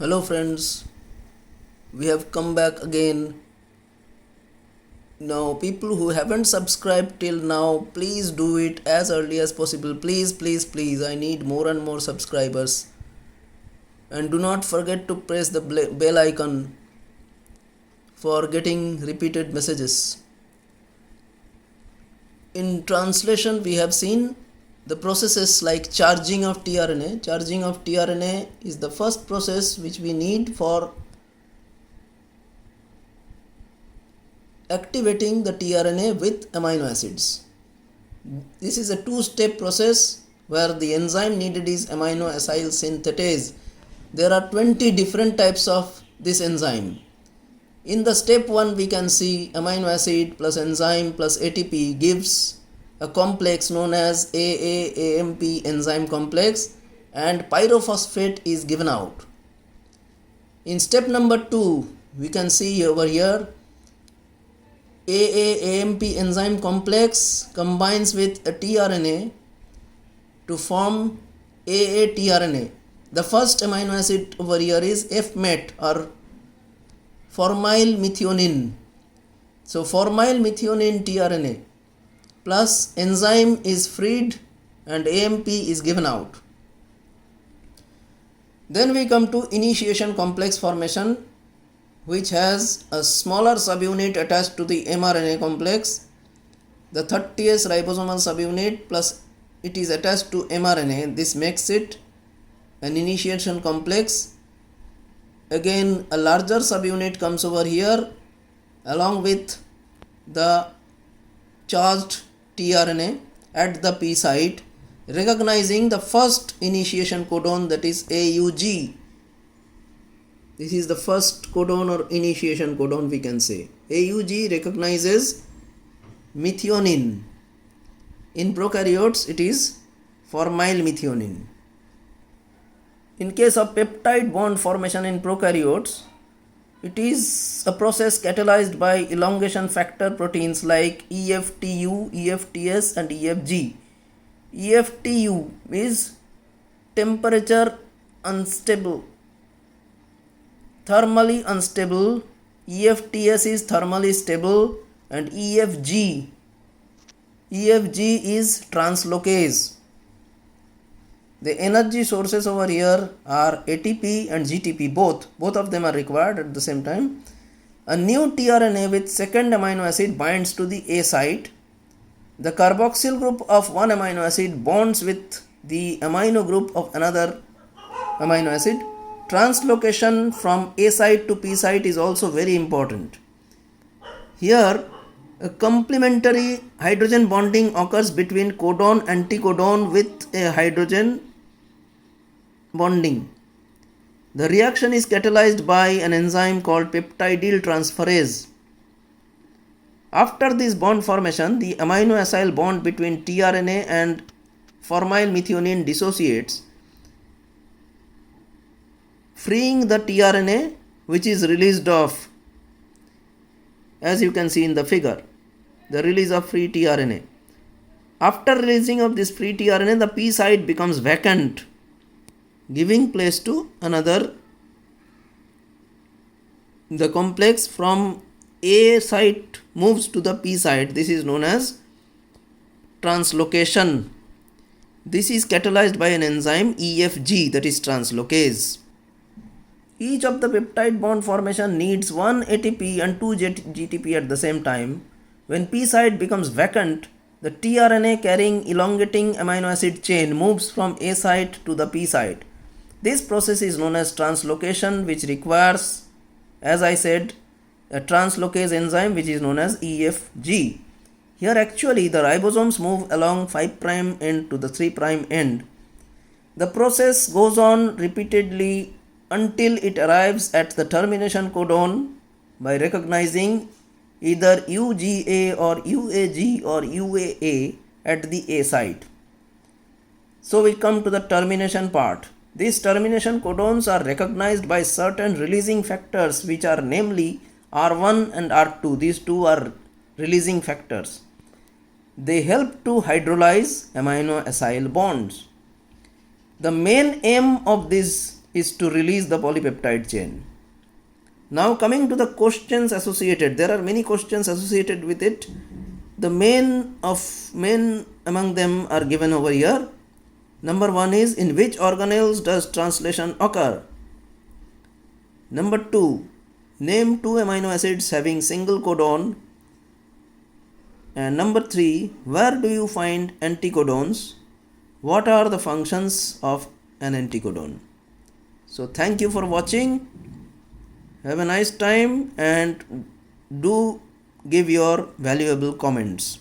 Hello friends, we have come back again. Now, people who haven't subscribed till now, please do it as early as possible. Please, I need more and more subscribers. And do not forget to press the bell icon for getting repeated messages. In translation, we have seen the processes like charging of tRNA. Charging of tRNA is the first process which we need for activating the tRNA with amino acids. This is a two-step process where the enzyme needed is amino acyl synthetase. There are 20 different types of this enzyme. In the step 1 we can see amino acid plus enzyme plus ATP gives a complex known as AAAMP enzyme complex, and pyrophosphate is given out. In step number 2 we can see over here AAAMP enzyme complex combines with a tRNA to form AAtRNA. The first amino acid over here is FMET or formyl methionine. So formyl methionine tRNA plus enzyme is freed and AMP is given out. Then we come to initiation complex formation, which has a smaller subunit attached to the mRNA complex. The 30S ribosomal subunit plus it is attached to mRNA. This makes it an initiation complex. Again, a larger subunit comes over here along with the charged tRNA at the P site, recognizing the first initiation codon, that is AUG. This is the first codon or initiation codon, we can say. AUG recognizes methionine. In prokaryotes, it is formyl methionine. In case of peptide bond formation in prokaryotes, it is a process catalyzed by elongation factor proteins like EFTU, EFTS and EFG. EFTU is temperature unstable, thermally unstable, EFTS is thermally stable, and EFG is translocase. The energy sources over here are ATP and GTP, both of them are required at the same time. A new tRNA with second amino acid binds to the A site. The carboxyl group of one amino acid bonds with the amino group of another amino acid. Translocation from A site to P site is also very important. Here, a complementary hydrogen bonding occurs between codon anticodon with a hydrogen bonding. The reaction is catalyzed by an enzyme called peptidyl transferase. After this bond formation, the amino acyl bond between tRNA and formyl methionine dissociates, freeing the tRNA, which is released off, as you can see in the figure, the release of free tRNA. After releasing of this free tRNA, the P site becomes vacant, giving place to another. The complex from A site moves to the P site. This is known as translocation. This is catalyzed by an enzyme EFG, that is translocase. Each of the peptide bond formation needs one ATP and two GTP at the same time. When P site becomes vacant, the tRNA carrying elongating amino acid chain moves from A site to the P site. This process is known as translocation, which requires, as I said, a translocase enzyme which is known as EFG. Here actually the ribosomes move along 5' end to the 3' end. The process goes on repeatedly until it arrives at the termination codon by recognizing either UGA or UAG or UAA at the A site. So we come to the termination part. These termination codons are recognized by certain releasing factors, which are namely R1 and R2. These two are releasing factors. They help to hydrolyze amino acyl bonds. The main aim of this is to release the polypeptide chain. Now coming to the questions associated, there are many questions associated with it. The main among them are given over here. Number 1 is, in which organelles does translation occur? Number 2, name 2 amino acids having single codon. And number 3, where do you find anticodons? What are the functions of an anticodon? So thank you for watching. Have a nice time and do give your valuable comments.